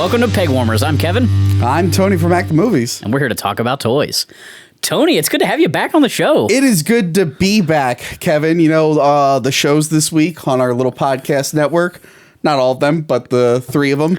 Welcome to Pegwarmers. I'm Kevin. I'm Tony from Act the Movies. And we're here to talk about toys. Tony, it's good to have you back on the show. It is good to be back, Kevin. You know, the shows this week on our little podcast network, not all of them, but the three of them,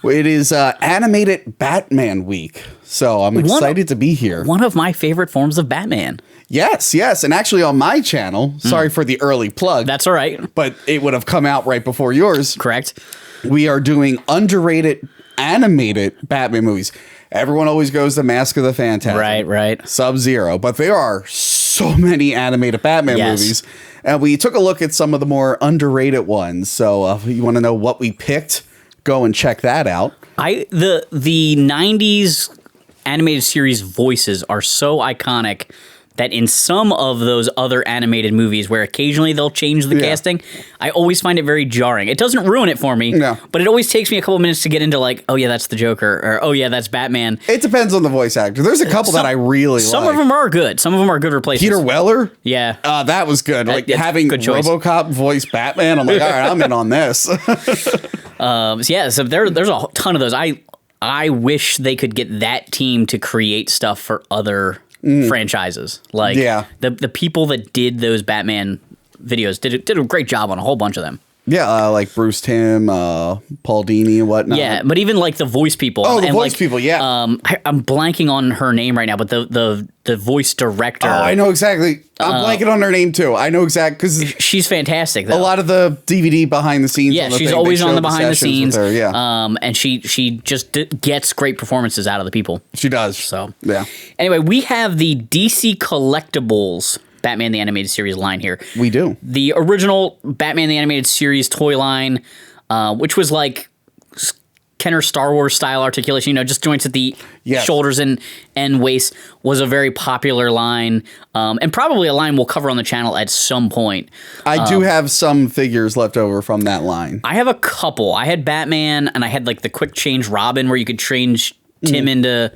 it is Animated Batman Week. So I'm excited to be here. One of my favorite forms of Batman. Yes. And actually on my channel, sorry for the early plug. That's all right. But it would have come out right before yours. Correct. We are doing underrated animated Batman movies. Everyone always goes to Mask of the Phantasm. Right. Sub-Zero. But there are so many animated Batman movies. And we took a look at some of the more underrated ones. So if you want to know what we picked, go and check that out. The 90s animated series voices are so iconic that in some of those other animated movies where occasionally they'll change the casting, I always find it very jarring. It doesn't ruin it for me, but it always takes me a couple minutes to get into like, oh yeah, that's the Joker, or oh yeah, that's Batman. It depends on the voice actor. There's a couple that I really like. Some of them are good. Some of them are good replacements. Peter Weller? Yeah. That was good. Like having RoboCop voice Batman, I'm like, all right, I'm in on this. So there's a ton of those. I wish they could get that team to create stuff for other franchises. Like the people that did those Batman videos did a great job on a whole bunch of them. Yeah, like Bruce Timm, Paul Dini and whatnot. Yeah, but even like the voice people. Oh, the voice people, yeah. I'm blanking on her name right now, but the voice director. Oh, I know exactly. I'm blanking on her name too. I know exactly because she's fantastic. Though. A lot of the DVD behind the scenes. Yeah, she's always on the behind the scenes. Her, yeah, and she just gets great performances out of the people. She does. So yeah. Anyway, we have the DC collectibles Batman the Animated Series line here. We do. The original Batman the Animated Series toy line, which was like Kenner Star Wars style articulation, you know, just joints at the shoulders and waist, was a very popular line, and probably a line we'll cover on the channel at some point. I do have some figures left over from that line. I have a couple. I had Batman, and I had like the quick change Robin, where you could change Tim into...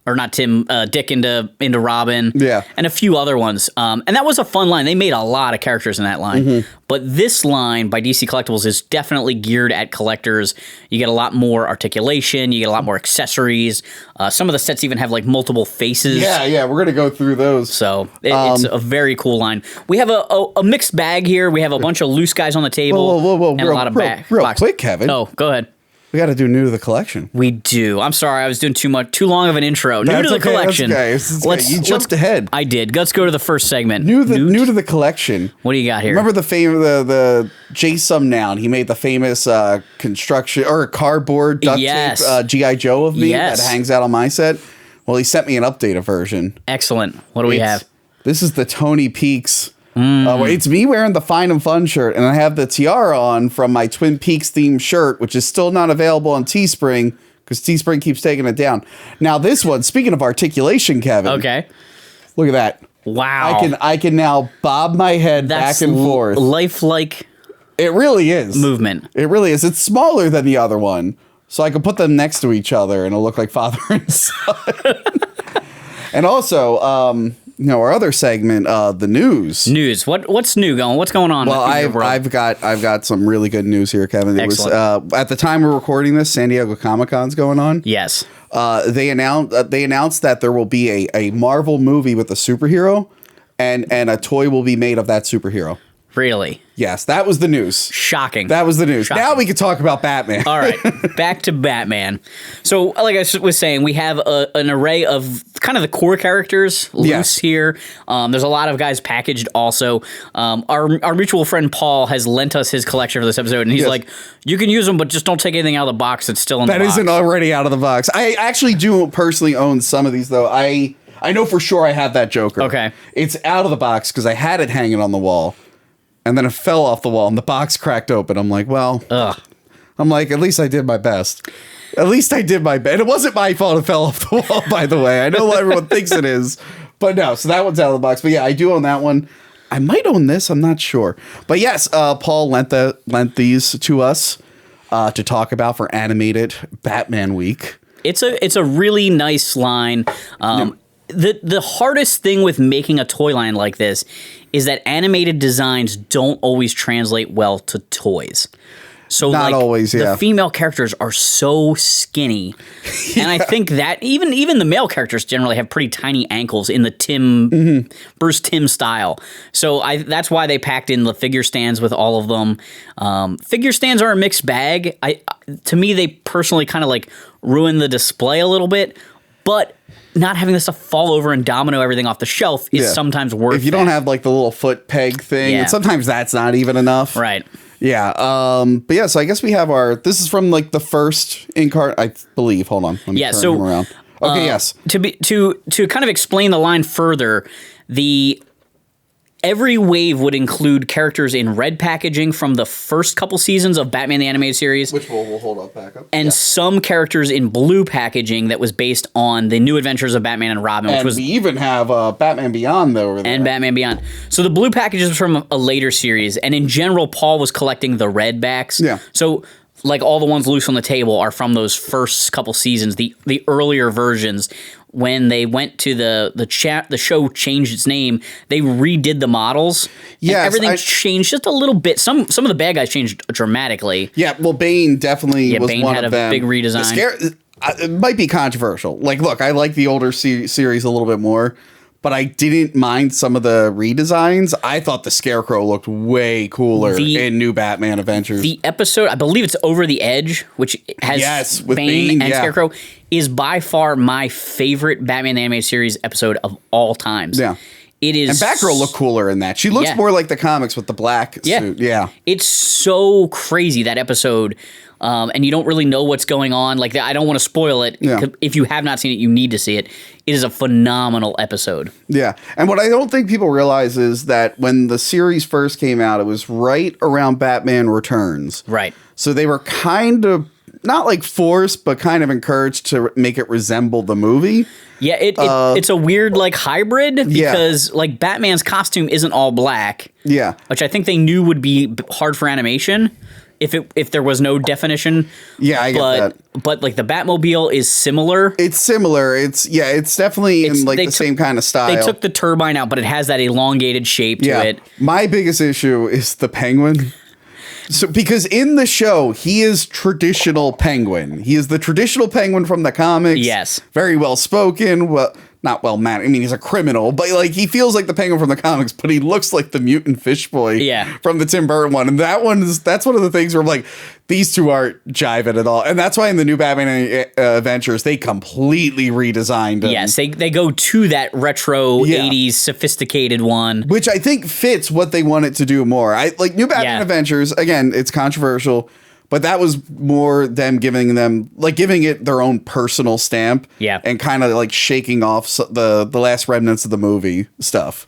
Or not Tim, Dick into Robin. Yeah. And a few other ones. And that was a fun line. They made a lot of characters in that line. But this line by DC Collectibles is definitely geared at collectors. You get a lot more articulation. You get a lot more accessories. Some of the sets even have like multiple faces. Yeah. We're going to go through those. So it's a very cool line. We have a mixed bag here. We have a bunch of loose guys on the table. Whoa. And a lot of real quick, Kevin. Oh, go ahead. We got to do new to the collection. We do. I'm sorry, I was doing too long of an intro. New to the collection. That's okay. You jumped ahead. I did. Let's go to the first segment. New to the collection. What do you got here? Remember the Jay Sumnown? He made the famous construction or cardboard duct tape G.I. Joe of me that hangs out on my set. Well, he sent me an updated version. Excellent. What do we have? This is the Tony Peaks. It's me wearing the Fine and Fun shirt, and I have the tiara on from my Twin Peaks themed shirt, which is still not available on Teespring because Teespring keeps taking it down. Now this one, speaking of articulation, Kevin. Okay. Look at that. Wow. I can now bob my head back and forth. Lifelike. It really is. Movement. It really is. It's smaller than the other one, so I can put them next to each other, and it'll look like father and son. And also, our other segment, the news. News. What's new going? What's going on? Well, I've got some really good news here, Kevin. Excellent. It was at the time we're recording this, San Diego Comic-Con's going on. Yes. They announced that there will be a Marvel movie with a superhero, and a toy will be made of that superhero. Really? Yes, that was the news. Shocking. That was the news. Shocking. Now we can talk about Batman. All right, back to Batman. So, like I was saying, we have an array of kind of the core characters loose here. There's a lot of guys packaged also. Our mutual friend Paul has lent us his collection for this episode, and he's like, you can use them, but just don't take anything out of the box that's still in the box. That isn't already out of the box. I actually do personally own some of these, though. I know for sure I have that Joker. Okay. It's out of the box because I had it hanging on the wall. And then it fell off the wall and the box cracked open. I'm like, well, at least I did my best. At least I did my best. And it wasn't my fault it fell off the wall, by the way. I know everyone thinks it is. But no, so that one's out of the box. But yeah, I do own that one. I might own this. I'm not sure. But yes, Paul lent these to us to talk about for Animated Batman Week. It's a really nice line. The hardest thing with making a toy line like this is that animated designs don't always translate well to toys. So Not always, yeah. The female characters are so skinny. And I think that even the male characters generally have pretty tiny ankles in the Bruce Timm style. So that's why they packed in the figure stands with all of them. Figure stands are a mixed bag. To me, they personally kind of like ruin the display a little bit, but not having this stuff fall over and domino everything off the shelf is sometimes worth it. If you don't have like the little foot peg thing, and sometimes that's not even enough. Right. Yeah. But yeah, so I guess we have this is from like the first I believe. Hold on. Let me turn him around. Okay, yes. To kind of explain the line further, every wave would include characters in red packaging from the first couple seasons of Batman the Animated Series. Which we'll hold up back up. And some characters in blue packaging that was based on the New Adventures of Batman and Robin. We even have Batman Beyond over there. And Batman Beyond. So the blue packages was from a later series. And in general, Paul was collecting the red backs. Yeah. So like all the ones loose on the table are from those first couple seasons, the earlier versions. When they went to the show changed its name, they redid the models. Yes, everything changed just a little bit. Some of the bad guys changed dramatically. Yeah, well, Bane definitely was Bane one had of a them. big redesign. It might be controversial. Like, look, I like the older series a little bit more, but I didn't mind some of the redesigns. I thought the Scarecrow looked way cooler in New Batman Adventures. The episode, I believe it's Over the Edge, which has with Bane and Scarecrow, is by far my favorite Batman the Animated Series episode of all times. Yeah. It is. And Batgirl looked cooler in that. She looks more like the comics with the black suit. Yeah. It's so crazy, that episode. And you don't really know what's going on. Like, I don't want to spoil it. Yeah. If you have not seen it, you need to see it. It is a phenomenal episode. Yeah. And what I don't think people realize is that when the series first came out, it was right around Batman Returns. Right. So they were kind of, not like forced, but kind of encouraged to make it resemble the movie. Yeah, it's a weird like hybrid because like Batman's costume isn't all black. Yeah. Which I think they knew would be hard for animation. If there was no definition. Yeah, I get that. But like the Batmobile is similar. It's similar. It's definitely in like the same kind of style. They took the turbine out, but it has that elongated shape to it. My biggest issue is the Penguin. So because in the show, he is traditional Penguin. He is the traditional Penguin from the comics. Yes. Very well spoken. Well, not well mannered. I mean, he's a criminal, but like he feels like the Penguin from the comics, but he looks like the mutant fish boy from the Tim Burton one. And that's one of the things where I'm like, these two aren't jiving at all. And that's why in the new Batman Adventures, they completely redesigned him. Yes, they go to that retro 80s sophisticated one. Which I think fits what they wanted to do more. Like New Batman Adventures, again, it's controversial, but that was more them giving it their own personal stamp. Yeah. And kind of like shaking off the last remnants of the movie stuff.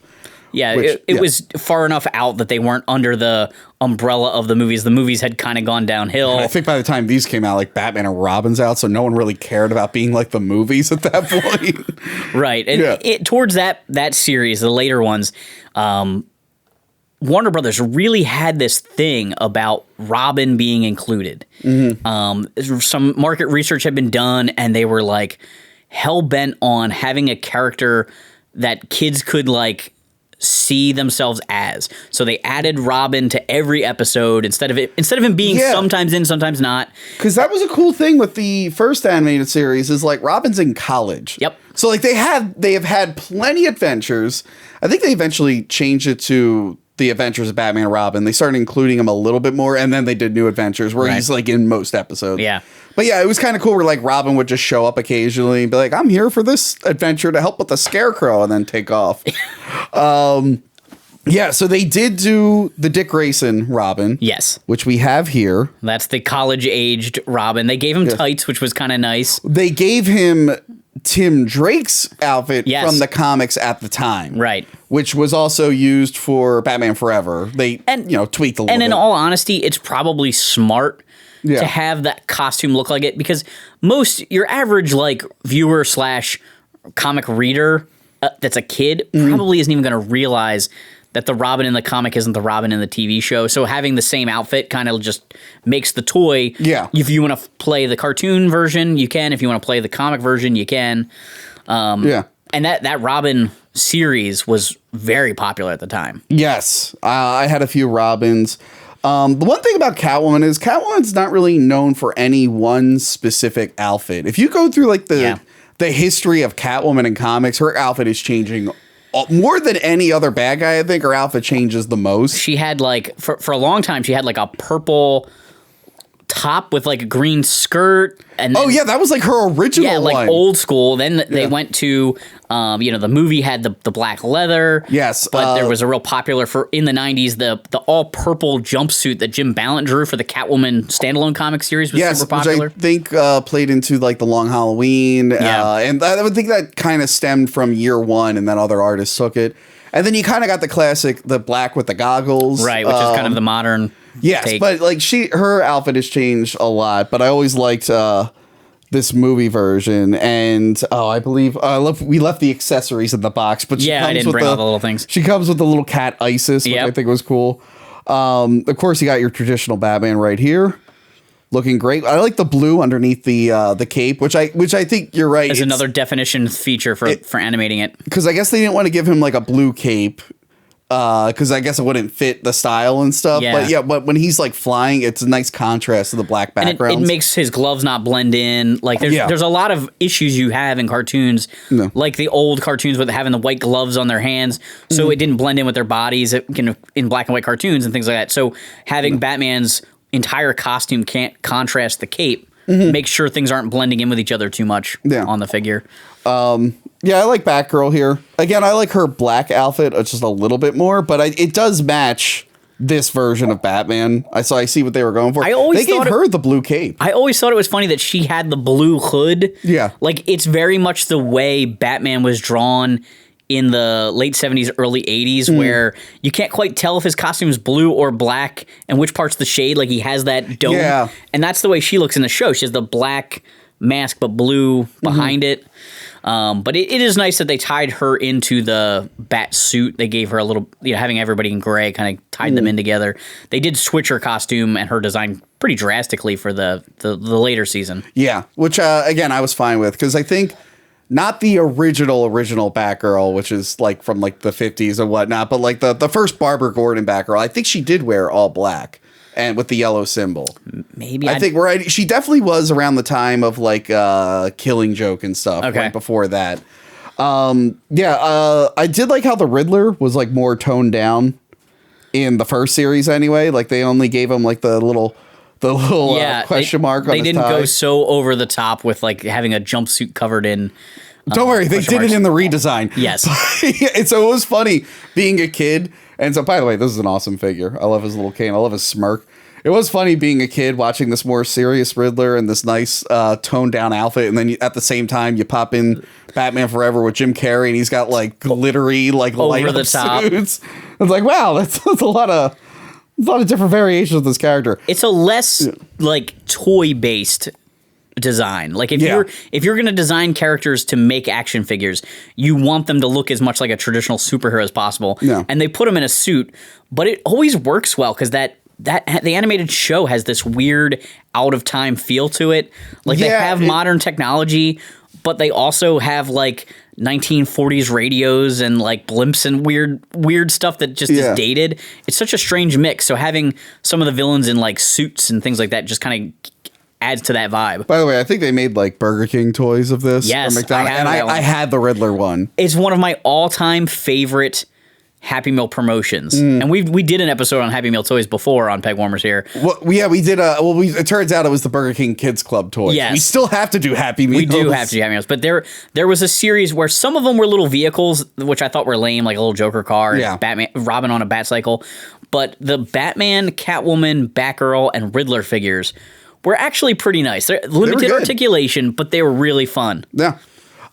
Yeah, it was far enough out that they weren't under the umbrella of the movies. The movies had kind of gone downhill. And I think by the time these came out, like Batman and Robin's out, so no one really cared about being like the movies at that point. Right. And towards that series, the later ones, Warner Brothers really had this thing about Robin being included. Mm-hmm. Some market research had been done, and they were like hell-bent on having a character that kids could like see themselves as. So they added Robin to every episode instead of him being sometimes in, sometimes not. Because that was a cool thing with the first animated series is like Robin's in college. Yep. So like they have had plenty of adventures. I think they eventually changed it to the Adventures of Batman and Robin. They started including him a little bit more, and then they did New Adventures where he's like in most episodes. Yeah. But yeah, it was kind of cool where like Robin would just show up occasionally and be like, I'm here for this adventure to help with the Scarecrow, and then take off. Yeah, so they did do the Dick Grayson Robin. Yes. Which we have here. That's the college-aged Robin. They gave him tights, which was kind of nice. They gave him Tim Drake's outfit from the comics at the time. Right. Which was also used for Batman Forever. They, tweaked a little bit. And in all honesty, it's probably smart to have that costume look like it, because your average like viewer / comic reader that's a kid probably isn't even going to realize that the Robin in the comic isn't the Robin in the TV show. So having the same outfit kind of just makes the toy. Yeah. If you want to play the cartoon version, you can. If you want to play the comic version, you can. And that Robin series was very popular at the time. Yes. I had a few Robins. The one thing about Catwoman is Catwoman's not really known for any one specific outfit. If you go through like the history of Catwoman in comics, her outfit is changing more than any other bad guy. I think her outfit changes the most. She had like for a long time she had like a purple top with like a green skirt, and then, that was like her original one. Like old school. Then they went to the movie had the black leather. Yes, but there was a real popular for in the 90s the all purple jumpsuit that Jim Ballant drew for the Catwoman standalone comic series was super popular. Which I think played into like the Long Halloween. And I would think that kind of stemmed from year one, and then other artists took it. And then you kind of got the classic, the black with the goggles, right, which is kind of the modern. Yes, take. But like her outfit has changed a lot. But I always liked this movie version, and I believe we left the accessories in the box. But I didn't bring all the little things. She comes with the little cat Isis, which I think was cool. Of course, you got your traditional Batman right here, looking great. I like the blue underneath the cape, which I think you're right. It's another definition feature for animating it, because I guess they didn't want to give him like a blue cape. Because I guess it wouldn't fit the style and stuff. Yeah. But when he's like flying, it's a nice contrast to the black background. And it makes his gloves not blend in. Like there's a lot of issues you have in cartoons, like the old cartoons with having the white gloves on their hands, so it didn't blend in with their bodies in black and white cartoons and things like that. So having Batman's entire costume can't contrast the cape. Make sure things aren't blending in with each other too much on the figure. I like Batgirl here. Again, I like her black outfit just a little bit more, but it does match this version of Batman. I see what they were going for. They gave her the blue cape. I always thought it was funny that she had the blue hood. Yeah. Like, it's very much the way Batman was drawn in the late 70s, early 80s, where you can't quite tell if his costume is blue or black and which part's the shade. Like, he has that dome. Yeah. And that's the way she looks in the show. She has the black mask, but blue behind it. But it is nice that they tied her into the bat suit. They gave her a little, having everybody in gray kind of tied them in together. They did switch her costume and her design pretty drastically for the later season. Yeah, which, again, I was fine with, because I think not the original Batgirl, which is like from like the 50s and whatnot, but like the first Barbara Gordon Batgirl, I think she did wear all black. And with the yellow symbol. Maybe. I think right. She definitely was around the time of like Killing Joke and stuff. Okay. Right before that. I did like how the Riddler was like more toned down in the first series anyway. Like they only gave him like the little question mark on his tie. They didn't go so over the top with like having a jumpsuit covered in. Don't worry, they did it in the redesign. Yes. So it was funny being a kid. And so, by the way, this is an awesome figure. I love his little cane. I love his smirk. It was funny being a kid watching this more serious Riddler and this nice toned down outfit. And then at the same time, you pop in Batman Forever with Jim Carrey and he's got like glittery, like light up suits. It's like, wow, that's a lot of different variations of this character. It's a less like toy based design. Like if you're going to design characters to make action figures, you want them to look as much like a traditional superhero as possible. Yeah. And they put them in a suit, but it always works well because the animated show has this weird out of time feel to it. Like they have modern technology, but they also have like 1940s radios and like blimps and weird stuff that just is dated. It's such a strange mix. So having some of the villains in like suits and things like that just kind of adds to that vibe. By the way, I think they made like Burger King toys of this. Yes, from McDonald's, I had the Riddler one. It's one of my all-time favorite Happy Meal promotions, and we did an episode on Happy Meal toys before on Pegwarmers here. Well, we did. It turns out it was the Burger King Kids Club toys. Yes. We still have to do Happy Meals. We do have to do Happy Meals, but there was a series where some of them were little vehicles, which I thought were lame, like a little Joker car, and Batman, Robin on a bat cycle. But the Batman, Catwoman, Batgirl, and Riddler figures were actually pretty nice. They're limited articulation, but they were really fun. Yeah.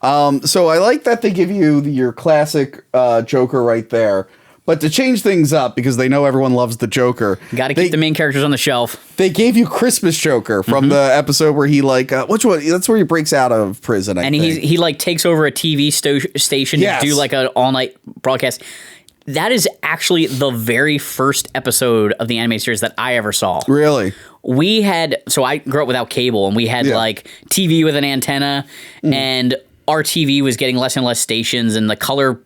So I like that they give you your classic Joker right there. But to change things up, because they know everyone loves the Joker. Got to keep the main characters on the shelf. They gave you Christmas Joker from the episode where he like, which one? That's where he breaks out of prison, I think. He like takes over a TV station to do like an all-night broadcast. That is actually the very first episode of the animated series that I ever saw. Really? So I grew up without cable, and we had like TV with an antenna, and our TV was getting less and less stations, and the color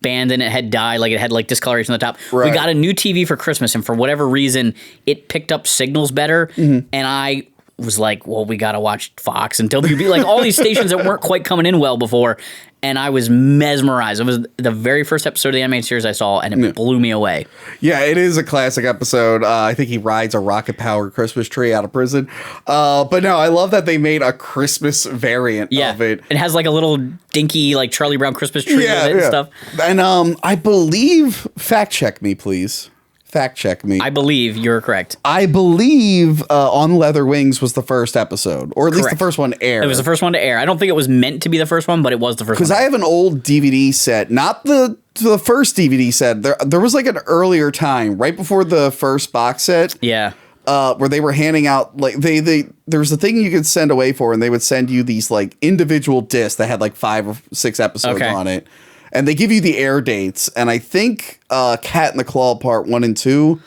band and it had died, like it had like discoloration on the top. Right. We got a new TV for Christmas, and for whatever reason, it picked up signals better, and I was like, well, we gotta watch Fox and WB, like all these stations that weren't quite coming in well before, and I was mesmerized. It was the very first episode of the animated series I saw, and it blew me away. Yeah, it is a classic episode. I think he rides a rocket-powered Christmas tree out of prison. But no, I love that they made a Christmas variant of it. It has like a little dinky, like Charlie Brown Christmas tree with it and stuff. And I believe, fact check me, please. Fact check me. I believe you're correct. I believe On Leather Wings was the first episode, or at least the first one to air. It was the first one to air. I don't think it was meant to be the first one, but it was the first one. Because I have an old DVD set, not the first DVD set. There was like an earlier time, right before the first box set. Yeah. Where they were handing out, like, there was a thing you could send away for, and they would send you these, like, individual discs that had, like, 5 or 6 episodes on it. And they give you the air dates, and I think Cat in the Claw Part 1 and 2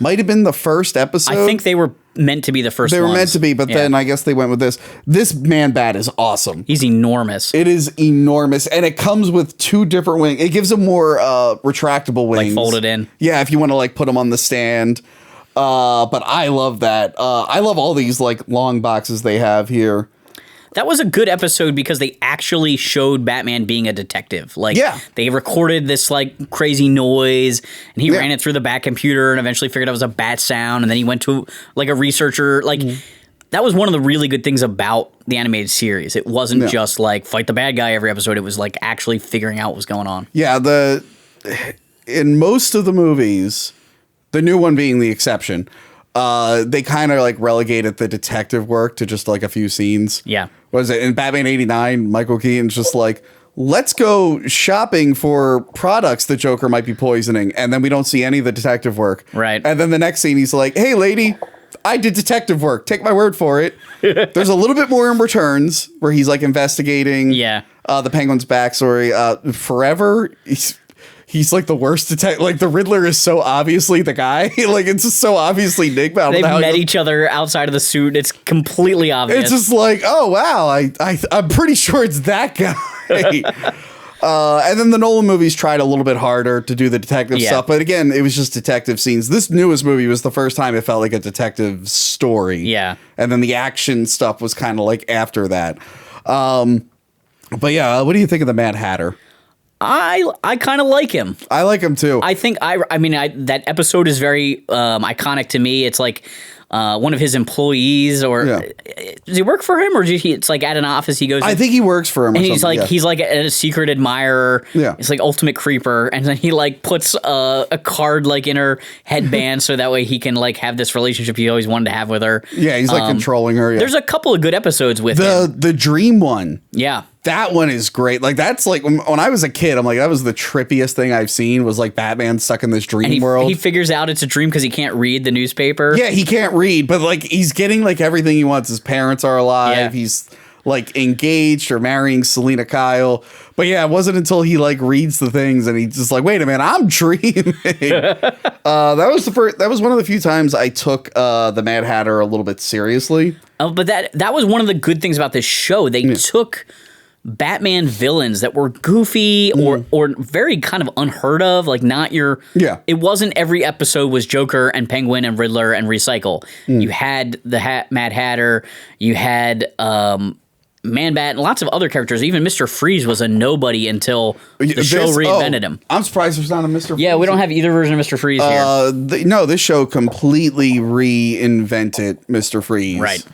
might have been the first episode. I think they were meant to be the first They were ones. meant to be, but then I guess they went with this. This Man-Bat is awesome. He's enormous. It is enormous, and it comes with 2 different wings. It gives him more retractable wings. Like folded in. Yeah, if you want to, like, put them on the stand. But I love that. I love all these, like, long boxes they have here. That was a good episode because they actually showed Batman being a detective. Like, they recorded this like crazy noise, and he ran it through the Bat computer, and eventually figured out it was a bat sound. And then he went to like a researcher. Like, that was one of the really good things about the animated series. It wasn't just like fight the bad guy every episode. It was like actually figuring out what was going on. Yeah, in most of the movies, the new one being the exception, they kind of like relegated the detective work to just like a few scenes. Yeah. What is it? In Batman 89, Michael Keaton's just like, let's go shopping for products the Joker might be poisoning. And then we don't see any of the detective work. Right. And then the next scene, he's like, hey, lady, I did detective work. Take my word for it. There's a little bit more in Returns where he's like investigating the Penguin's backstory. Forever, he's like the worst detective. Like the Riddler is so obviously the guy. Like it's just so obviously Nick. They've met each other outside of the suit. It's completely obvious. It's just like, oh wow, I'm pretty sure it's that guy. And then the Nolan movies tried a little bit harder to do the detective stuff, but again, it was just detective scenes. This newest movie was the first time it felt like a detective story. Yeah, and then the action stuff was kind of like after that. But yeah, what do you think of the Mad Hatter? I kind of like him. I like him too. I think that episode is very iconic to me. It's like one of his employees, or does he work for him, or it's like at an office he goes? I think he works for him. And he's like a secret admirer. Yeah, it's like ultimate creeper, and then he like puts a card like in her headband so that way he can like have this relationship he always wanted to have with her. Yeah, he's like controlling her. Yeah. There's a couple of good episodes with him. The dream one. Yeah. That one is great. Like that's like when I was a kid, I'm like, that was the trippiest thing I've seen, was like Batman stuck in this dream world. He figures out it's a dream because he can't read the newspaper. Yeah, he can't read, but like he's getting like everything he wants. His parents are alive. Yeah. He's like engaged or marrying Selena Kyle. But yeah, it wasn't until he like reads the things and he's just like, wait a minute, I'm dreaming. That was one of the few times I took the Mad Hatter a little bit seriously. But that was one of the good things about this show. They took Batman villains that were goofy or very kind of unheard of, like not your... Yeah. It wasn't every episode was Joker and Penguin and Riddler and Recycle. You had the Mad Hatter, you had Man-Bat, and lots of other characters. Even Mr. Freeze was a nobody until the show reinvented him. I'm surprised there's not a Mr. Freeze. Yeah, we don't have either version of Mr. Freeze here. No, this show completely reinvented Mr. Freeze. Right.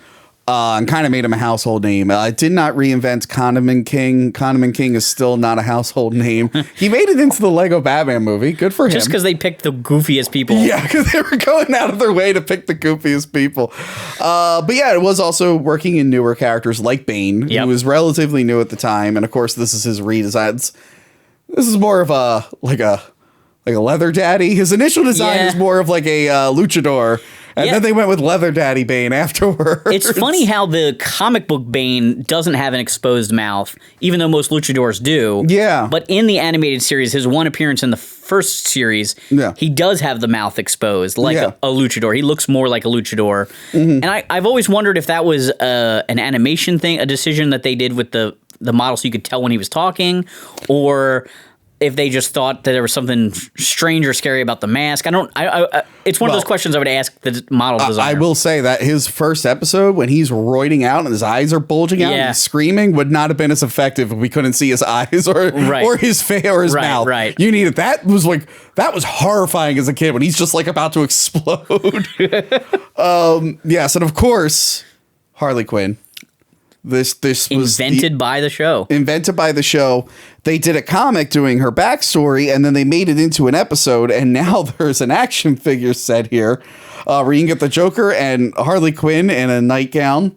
And kind of made him a household name. It did not reinvent Condiment King. Condiment King is still not a household name. He made it into the Lego Batman movie. Good for him. Just because they picked the goofiest people. Yeah, because they were going out of their way to pick the goofiest people. But yeah, it was also working in newer characters like Bane, who was relatively new at the time. And of course, this is his redesign. This is more of a leather daddy. His initial design is more of like a luchador. And then they went with Leather Daddy Bane afterwards. It's funny how the comic book Bane doesn't have an exposed mouth, even though most luchadors do. Yeah. But in the animated series, his one appearance in the first series, he does have the mouth exposed, like a luchador. He looks more like a luchador. And I've always wondered if that was an animation thing, a decision that they did with the model so you could tell when he was talking, or if they just thought that there was something strange or scary about the mask. It's one of those questions I would ask the model designer. I will say that his first episode, when he's roiding out and his eyes are bulging out and he's screaming, would not have been as effective if we couldn't see his eyes or his face or his mouth. Right. You needed that was horrifying as a kid when he's just like about to explode. Yes, and of course, Harley Quinn. This was invented by the show. Invented by the show. They did a comic doing her backstory, and then they made it into an episode, and now there's an action figure set here where you can get the Joker and Harley Quinn in a nightgown.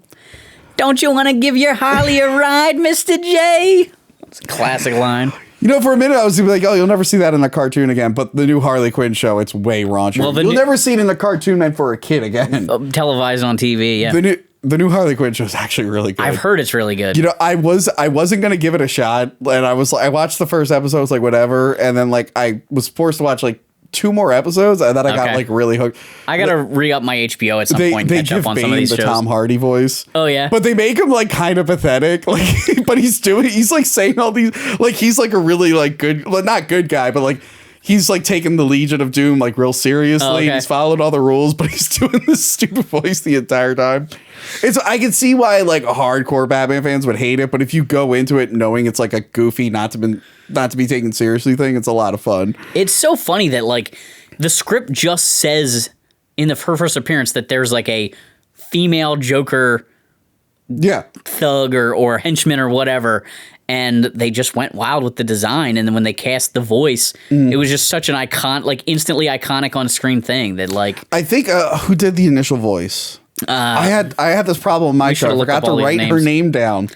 Don't you want to give your Harley a ride, Mr. J? It's a classic line. You know, for a minute, I was like, oh, you'll never see that in a cartoon again. But the new Harley Quinn show, it's way raunchier. Well, you'll never see it in a cartoon meant for a kid again. Televised on TV, yeah. The new Harley Quinn show is actually really good. I've heard it's really good. You know, I wasn't gonna give it a shot, and I watched the first episode, I was like, whatever, and then like I was forced to watch like 2 more episodes, and then I got like really hooked. I gotta re-up my HBO at some point. They catch up on Bane some of these the shows. Tom Hardy voice. Oh yeah, but they make him like kind of pathetic, like, but he's like saying all these, like he's like a really like good, well, not good guy, but like. He's like taking the Legion of Doom like real seriously. Oh, okay. He's followed all the rules, but he's doing this stupid voice the entire time. I can see why like hardcore Batman fans would hate it, but if you go into it knowing it's like a goofy, not to be taken seriously thing, it's a lot of fun. It's so funny that like the script just says in her first appearance that there's like a female Joker, thug or henchman or whatever. And they just went wild with the design, and then when they cast the voice, it was just such an instantly iconic on screen thing that like. I think who did the initial voice? I had this problem in my show. I forgot to write her name down.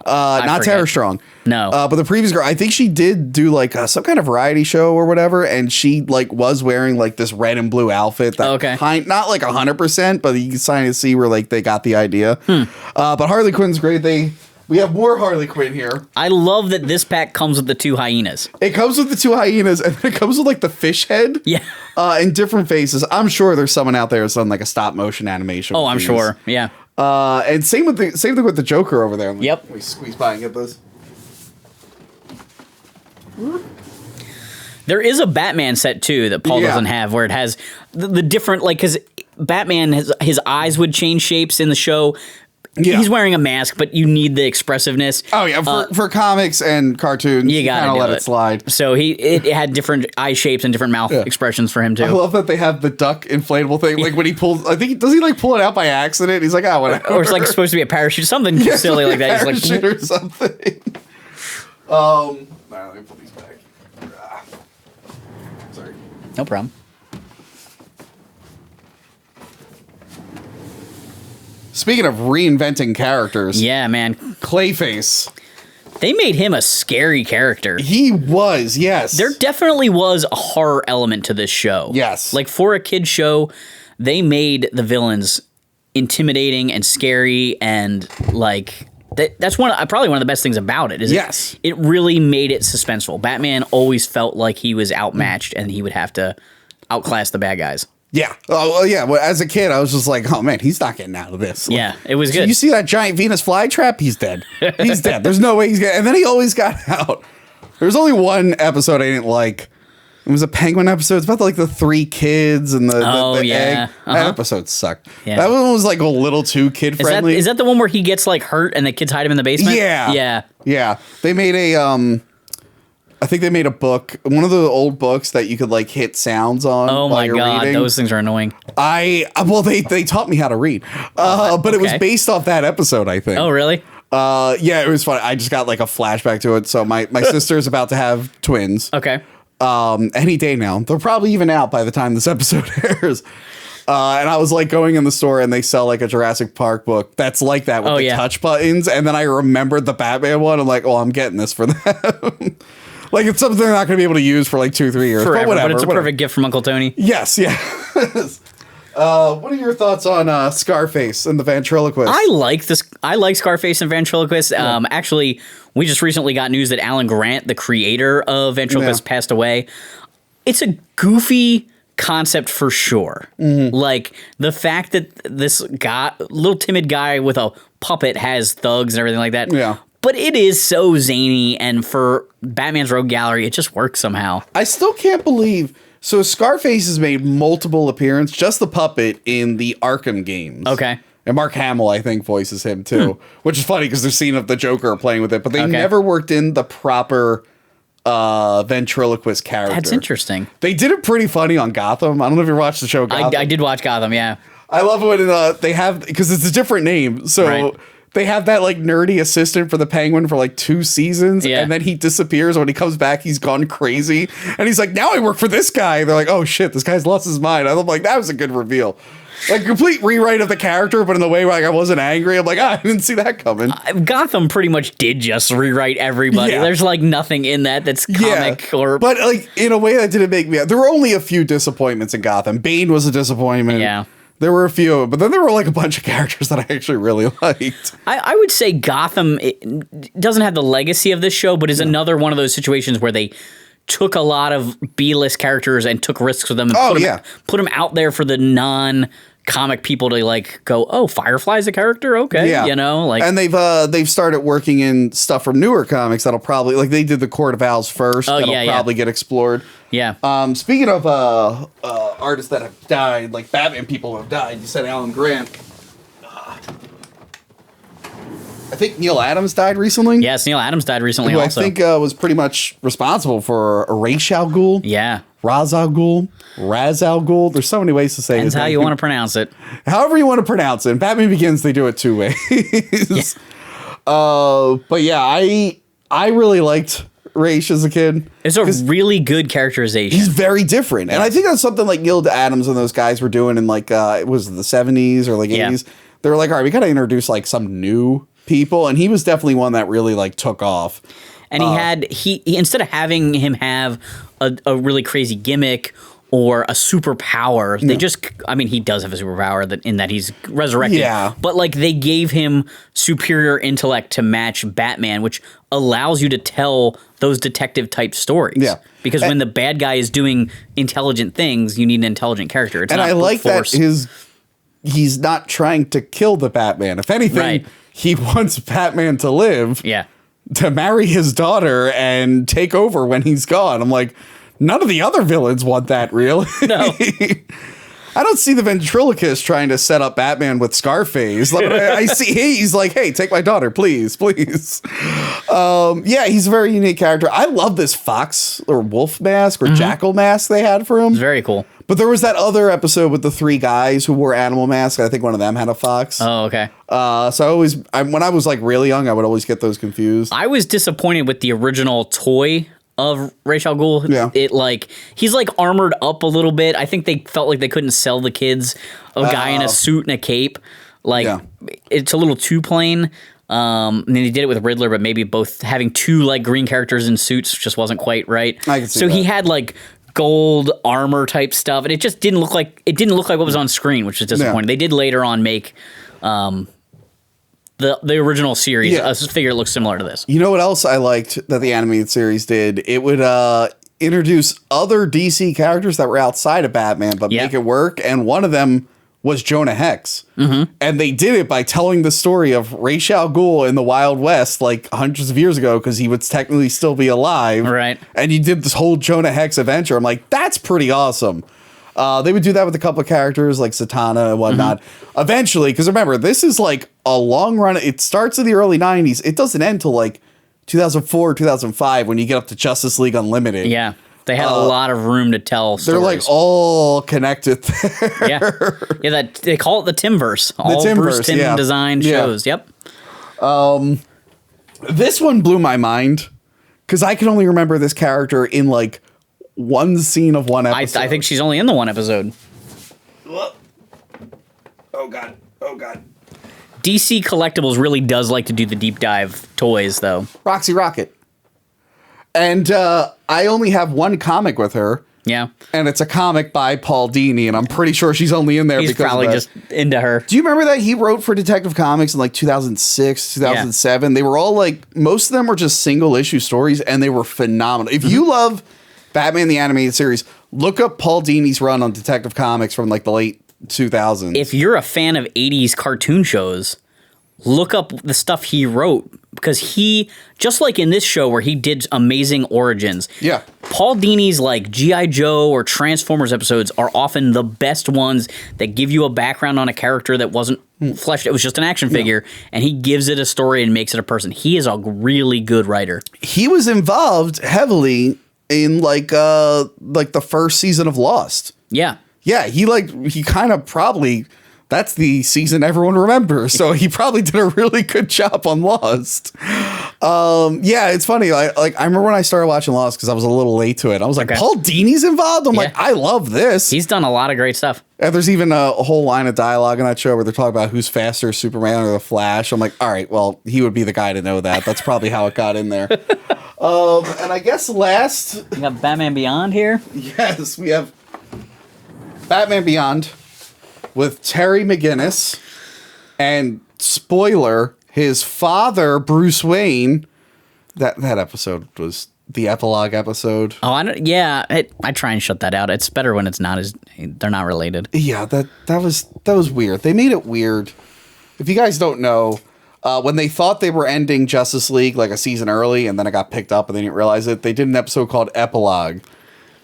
Not Tara Strong. No, but the previous girl. I think she did do like some kind of variety show or whatever, and she like was wearing like this red and blue outfit. That not like 100%, but you can kind of see where like they got the idea. But Harley Quinn's great. We have more Harley Quinn here. I love that this pack comes with the 2 hyenas. It comes with the 2 hyenas, and it comes with like the fish head. Yeah. In different faces. I'm sure there's someone out there that's done like a stop motion animation. Oh, I'm sure. Yeah. And same thing with the Joker over there. Yep. Let me squeeze by and get this. There is a Batman set too that Paul doesn't have, where it has the different because Batman his eyes would change shapes in the show. Yeah. He's wearing a mask, but you need the expressiveness. Oh yeah, for comics and cartoons, you gotta let it slide. So it had different eye shapes and different mouth expressions for him too. I love that they have the duck inflatable thing. Like when he pulls, I think does he like pull it out by accident? He's like, oh whatever. Or it's like supposed to be a parachute, something silly like that. He's like or something. Let me put these back. Sorry. No problem. Speaking of reinventing characters. Yeah, man. Clayface. They made him a scary character. He was, yes. There definitely was a horror element to this show. Yes. Like for a kid's show, they made the villains intimidating and scary, and like that's probably one of the best things about it. It really made it suspenseful. Batman always felt like he was outmatched and he would have to outclass the bad guys. Yeah. Oh, yeah. Well, as a kid, I was just like, oh, man, he's not getting out of this. Yeah, it was good. You see that giant Venus flytrap? He's dead. He's dead. There's no way he's getting... And then he always got out. There's only one episode I didn't like. It was a Penguin episode. It's about like the 3 kids and the egg. That episode sucked. Yeah. That one was like a little too kid-friendly. Is that the one where he gets like hurt and the kids hide him in the basement? Yeah. Yeah. They made a... I think they made a book, one of the old books that you could like hit sounds on. Oh my god, those things are annoying. They taught me how to read, but it was based off that episode, I think. Oh really? Yeah, it was fun. I just got like a flashback to it. So my sister's about to have twins. Okay. Any day now. They're probably even out by the time this episode airs. And I was like going in the store and they sell like a Jurassic Park book that's like that with touch buttons. And then I remembered the Batman one. I'm like, oh, I'm getting this for them. Like, it's something they're not going to be able to use for like 2-3 years. Forever, but whatever. But it's a perfect gift from Uncle Tony. Yes, yeah. What are your thoughts on Scarface and the Ventriloquist? I like Scarface and Ventriloquist. Yeah. Actually, we just recently got news that Alan Grant, the creator of Ventriloquist, passed away. It's a goofy concept for sure. Mm-hmm. Like, the fact that this guy, little timid guy with a puppet has thugs and everything like that. Yeah. But it is so zany, and for Batman's Rogue Gallery, it just works somehow. I still can't believe. So Scarface has made multiple appearances, just the puppet, in the Arkham games. Okay. And Mark Hamill, I think, voices him too, which is funny because they're scene of the Joker playing with it, but they never worked in the proper ventriloquist character. That's interesting. They did it pretty funny on Gotham. I don't know if you watched the show Gotham. I did watch Gotham, yeah. I love when they have, because it's a different name, so they have that like nerdy assistant for the Penguin for like 2 seasons, and then he disappears. When he comes back, he's gone crazy, and he's like, "Now I work for this guy." And they're like, "Oh shit, this guy's lost his mind." I'm like, that was a good reveal. Like, complete rewrite of the character, but in the way where like, I wasn't angry. I'm like, I didn't see that coming. Gotham pretty much did just rewrite everybody. Yeah. There's like nothing in that's comic or... But like in a way that didn't make me... There were only a few disappointments in Gotham. Bane was a disappointment. Yeah. There were a few, but then there were like a bunch of characters that I actually really liked. I would say Gotham doesn't have the legacy of this show, but is another one of those situations where they took a lot of B-list characters and took risks with them and put them out there for the non-comic people to like go, oh, Firefly's a character? Okay. You know, like... And they've started working in stuff from newer comics that'll probably... Like, they did the Court of Owls first. That'll probably get explored. Yeah. Speaking of artists that have died, like Batman people who have died, you said Alan Grant. I think Neil Adams died recently. Yes, Neil Adams died recently who also. I think was pretty much responsible for Ra's al Ghul. Yeah. Ra's al Ghul. Raz al Ghul. There's so many ways to say it. Depends how you want to pronounce it. However you want to pronounce it. In Batman Begins, they do it 2 ways. But yeah, I really liked Ra's as a kid. It's a really good characterization. He's very different. And I think that's something like Neil Adams and those guys were doing in like, it was the 70s or like 80s. They were like, all right, we got to introduce like some new people. And he was definitely one that really like took off. And he instead of having him have a really crazy gimmick or a superpower, they just, I mean, he does have a superpower in that he's resurrected. Yeah. But like they gave him superior intellect to match Batman, which allows you to tell those detective type stories. Yeah. Because when the bad guy is doing intelligent things, you need an intelligent character. It's and not I like force. that he's not trying to kill the Batman. If anything, he wants Batman to live. Yeah. To marry his daughter and take over when he's gone. I'm like, none of the other villains want that, really. No. I don't see the ventriloquist trying to set up Batman with Scarface. I see he's like, hey, take my daughter, please, please. Yeah, he's a very unique character. I love this fox or wolf mask or jackal mask they had for him. It's very cool. But there was that other episode with the 3 guys who wore animal masks. I think one of them had a fox. Oh, okay. So when I was like really young, I would always get those confused. I was disappointed with the original toy of Ra's al Ghul. Yeah. It like he's like armored up a little bit. I think they felt like they couldn't sell the kids a guy in a suit and a cape. Like it's a little too plain. And then they did it with Riddler, but maybe both having 2 like green characters in suits just wasn't quite right. I can see that. He had like gold armor type stuff, and it just didn't look like what was on screen, which is disappointing. They did later on make the original series a figure that looks similar to this. You know what else I liked that the animated series did? It would introduce other DC characters that were outside of Batman, but make it work. And one of them was Jonah Hex. And they did it by telling the story of Ra's al Ghul in the Wild West like hundreds of years ago, because he would technically still be alive. Right. And you did this whole Jonah Hex adventure. I'm like, that's pretty awesome. They would do that with a couple of characters like Satana and whatnot. Eventually, because remember, this is like a long run. It starts in the early 90s. It doesn't end till like 2004, 2005 when you get up to Justice League Unlimited. Yeah. They had a lot of room to tell stories. They're like all connected there. Yeah, that they call it the Timverse. All Bruce Timm designed shows. Yep. This one blew my mind because I can only remember this character in like one scene of one episode. I think she's only in the one episode. Oh god. DC Collectibles really does like to do the deep dive toys, though. Roxy Rocket. And I only have one comic with her. Yeah. And it's a comic by Paul Dini, and I'm pretty sure she's only in there because he's probably just into her. Do you remember that he wrote for Detective Comics in like 2006, 2007? They were all like, most of them were just single issue stories, and they were phenomenal. If you love Batman the Animated Series, look up Paul Dini's run on Detective Comics from like the late 2000s. If you're a fan of 80s cartoon shows, look up the stuff he wrote, because he, just like in this show where he did amazing origins. Yeah. Paul Dini's like G.I. Joe or Transformers episodes are often the best ones that give you a background on a character that wasn't fleshed. It was just an action figure, and he gives it a story and makes it a person. He is a really good writer. He was involved heavily in like the first season of Lost. Yeah. Yeah, he kind of probably, that's the season everyone remembers. So he probably did a really good job on Lost. Yeah, it's funny. I remember when I started watching Lost because I was a little late to it. I was like, Paul Dini's involved? I'm like, I love this. He's done a lot of great stuff. And there's even a whole line of dialogue in that show where they're talking about who's faster, Superman or the Flash. I'm like, all right, well, he would be the guy to know that. That's probably how it got in there. And I guess last... You got Batman Beyond here? Yes, we have Batman Beyond with Terry McGinnis. And spoiler, his father, Bruce Wayne. That episode was the epilogue episode. Oh, I don't. Yeah, I try and shut that out. It's better when it's not as they're not related. Yeah, that was weird. They made it weird. If you guys don't know, when they thought they were ending Justice League like a season early, and then it got picked up and they didn't realize it, they did an episode called Epilogue,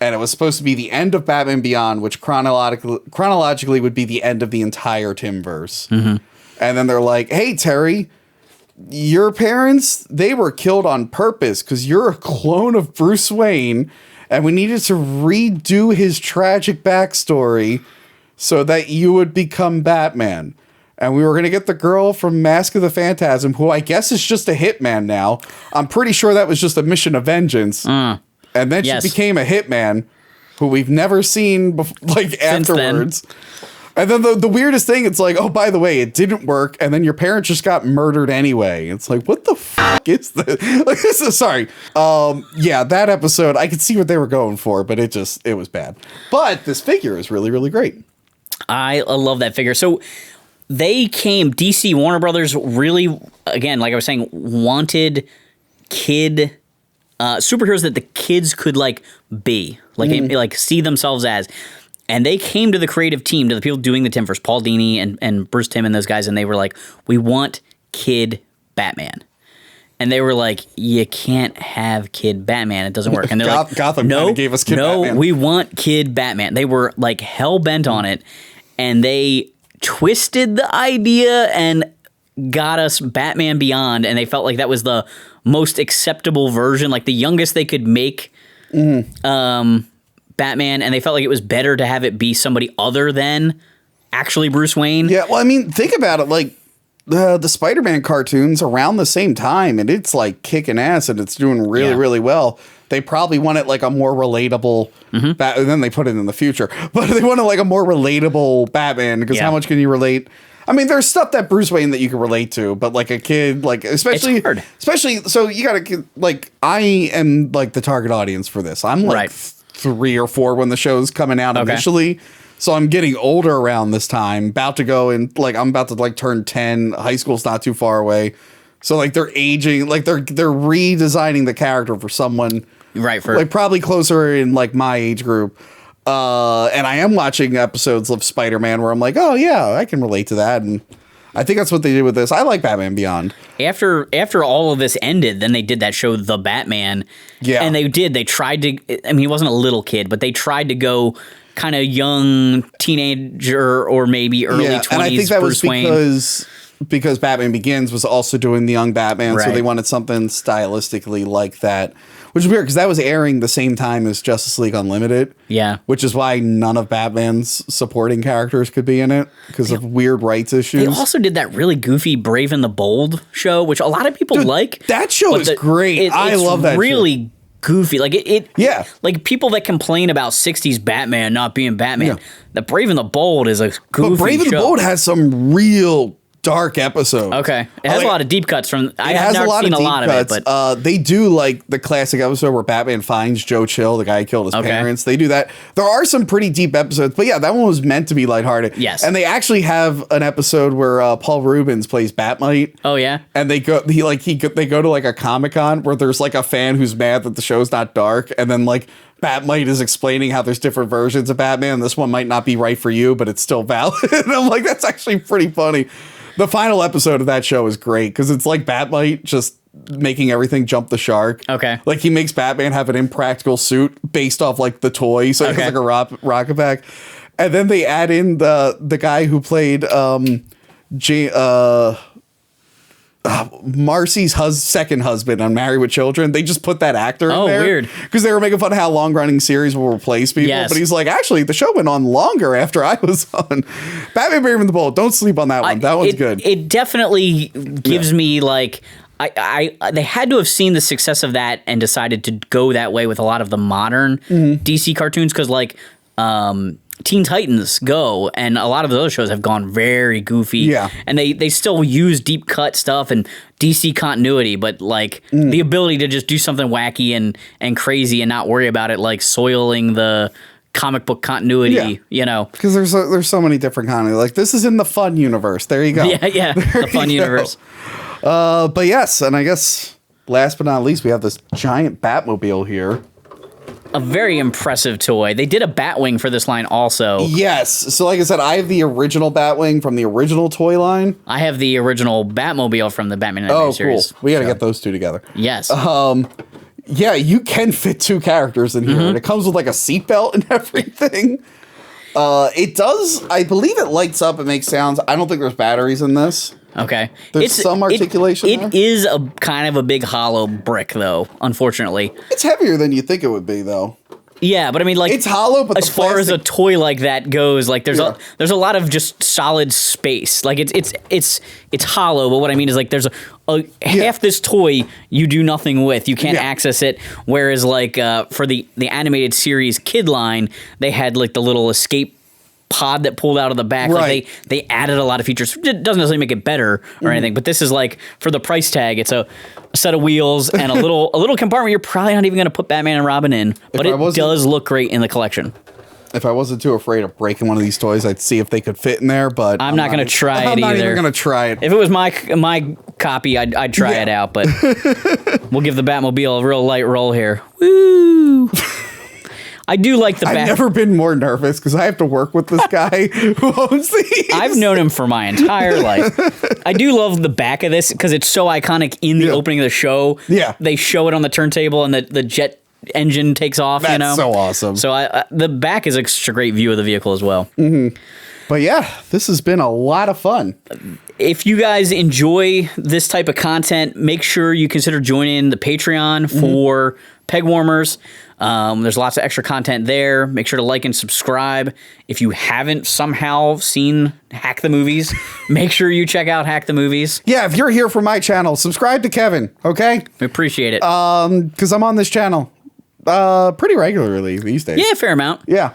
and it was supposed to be the end of Batman Beyond, which chronologically would be the end of the entire Timverse. Mm-hmm. And then they're like, "Hey, Terry, your parents, they were killed on purpose because you're a clone of Bruce Wayne, and we needed to redo his tragic backstory so that you would become Batman. And we were going to get the girl from Mask of the Phantasm, who I guess is just a hitman now. I'm pretty sure that was just a mission of vengeance. And then she became a hitman, who we've never seen afterwards. And then the weirdest thing, it's like, oh, by the way, it didn't work. And then your parents just got murdered anyway. It's like, what the fuck is this? Sorry. Yeah, that episode, I could see what they were going for, but it was bad. But this figure is really, really great. I love that figure. So they came, DC Warner Brothers really, again, like I was saying, wanted kid superheroes that the kids could be, see themselves as. And they came to the creative team, to the people doing the Timverse, Paul Dini and Bruce Timm and those guys, and they were like, we want kid Batman. And they were like, you can't have kid Batman. It doesn't work. And they're like, Gotham kind of gave us kid Batman. No, we want kid Batman. They were hell-bent on it, and they twisted the idea and got us Batman Beyond, and they felt like that was the most acceptable version, the youngest they could make Batman, and they felt like it was better to have it be somebody other than actually Bruce Wayne. Yeah, well, I mean, think about it. The Spider-Man cartoons around the same time, and it's kicking ass, and it's doing really, really well. They probably wanted a more relatable and then they put it in the future, but they wanted a more relatable Batman, because how much can you relate? I mean, there's stuff that Bruce Wayne that you can relate to, but a kid, especially, so you gotta, I am the target audience for this. I'm 3 or 4 when the show's coming out initially. So I'm getting older around this time, about to go and I'm about to turn 10. High school's not too far away. So they're aging, they're redesigning the character for someone probably closer in my age group. And I am watching episodes of Spider-Man where I'm like, oh yeah, I can relate to that. And I think that's what they did with this. I like Batman Beyond. After all of this ended, then they did that show, The Batman. Yeah. And they tried to, I mean, he wasn't a little kid, but they tried to go kind of young teenager or maybe early 20s and I think that Bruce was because Batman Begins was also doing the young Batman, so they wanted something stylistically like that. Which is weird, because that was airing the same time as Justice League Unlimited. Yeah. Which is why none of Batman's supporting characters could be in it, because of weird rights issues. They also did that really goofy Brave and the Bold show, which a lot of people like. That show is great. I love that really show. Goofy. People that complain about 60s Batman not being Batman. The Brave and the Bold is a goofy show. But Brave and the Bold has some real dark episode. Okay. It has a lot of deep cuts from... I have not seen a lot of it, but... they do, the classic episode where Batman finds Joe Chill, the guy who killed his parents. They do that. There are some pretty deep episodes, but yeah, that one was meant to be lighthearted. Yes. And they actually have an episode where Paul Rubens plays Batmite. Oh, yeah? And they go... They go to, a Comic-Con where there's, a fan who's mad that the show's not dark, and then, Batmite is explaining how there's different versions of Batman. This one might not be right for you, but it's still valid. And I'm like, that's actually pretty funny. The final episode of that show is great because it's Batmite just making everything jump the shark. Okay. Like he makes Batman have an impractical suit based off like the toy, so it has like a rocket pack. And then they add in the guy who played Marcy's second husband on Married with Children. They just put that actor in there. Weird. Because they were making fun of how long-running series will replace people. Yes. But he's like, actually, the show went on longer after I was on. Batman Brave the Bold. Don't sleep on that one. That one's good. It definitely gives me like... they had to have seen the success of that and decided to go that way with a lot of the modern DC cartoons, because like Teen Titans Go and a lot of those shows have gone very goofy. Yeah. And they still use deep cut stuff and DC continuity, but like the ability to just do something wacky and crazy and not worry about it like soiling the comic book continuity, you know. Because there's so many different continuity. Like this is in the fun universe. There you go. Yeah, the fun universe. But yes, and I guess last but not least, we have this giant Batmobile here. A very impressive toy. They did a Batwing for this line also. Yes. So like I said, I have the original Batwing from the original toy line. I have the original Batmobile from the Batman animated series. Cool. We got to get those two together. Yes. Yeah, you can fit two characters in here. And it comes with like a seatbelt and everything. It does, I believe it lights up, it makes sounds. I don't think there's batteries in this. Okay. There's some articulation there. It is a kind of a big hollow brick, though, unfortunately. It's heavier than you think it would be, though. Yeah, but I mean, like... It's hollow, but as far as a toy like that goes, like, there's a lot of just solid space. Like, it's hollow, but what I mean is, like, there's half this toy you do nothing with. You can't access it, whereas, like, for the animated series kid line, they had, like, the little escape pod that pulled out of the back. Right. Like they added a lot of features. It doesn't necessarily make it better or anything, but this is like, for the price tag, it's a set of wheels and a little compartment you're probably not even going to put Batman and Robin in, but it does look great in the collection. If I wasn't too afraid of breaking one of these toys, I'd see if they could fit in there, but I'm not going to try it either. I'm not even going to try it. If it was my copy, I'd try it out, but we'll give the Batmobile a real light roll here. Woo! I do like the back. I've never been more nervous because I have to work with this guy who owns these. I've known him for my entire life. I do love the back of this because it's so iconic in the opening of the show. Yeah. They show it on the turntable and the jet engine takes off, you know? That's so awesome. So the back is a great view of the vehicle as well. Mm-hmm. But yeah, this has been a lot of fun. If you guys enjoy this type of content, make sure you consider joining the Patreon for Pegwarmers. There's lots of extra content there. Make sure to like and subscribe. If you haven't somehow seen Hack the Movies, make sure you check out Hack the Movies. Yeah, if you're here for my channel, subscribe to Kevin, okay? We appreciate it. Because I'm on this channel pretty regularly these days. Yeah, fair amount. Yeah.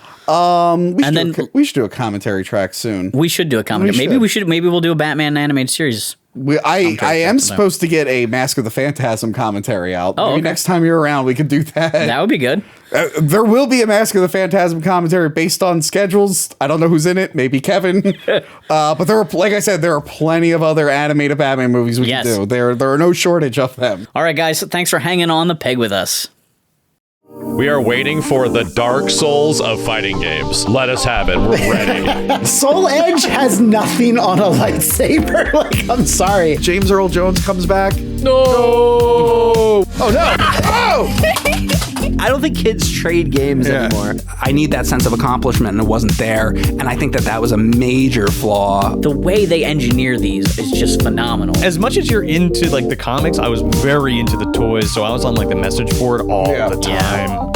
We should do a commentary track soon. We should do a commentary. Maybe we'll do a Batman animated series. I am supposed to get a Mask of the Phantasm commentary out. Oh, Maybe next time you're around, we could do that. That would be good. There will be a Mask of the Phantasm commentary based on schedules. I don't know who's in it. Maybe Kevin. But like I said, there are plenty of other animated Batman movies we can do. There are no shortage of them. All right, guys. Thanks for hanging on the peg with us. We are waiting for the Dark Souls of fighting games. Let us have it. We're ready. Soul Edge has nothing on a lightsaber. Like, I'm sorry. James Earl Jones comes back. No! Oh, no. Oh! I don't think kids trade games anymore. I need that sense of accomplishment, and it wasn't there. And I think that was a major flaw. The way they engineer these is just phenomenal. As much as you're into like the comics, I was very into the toys, so I was on like the message board all the time.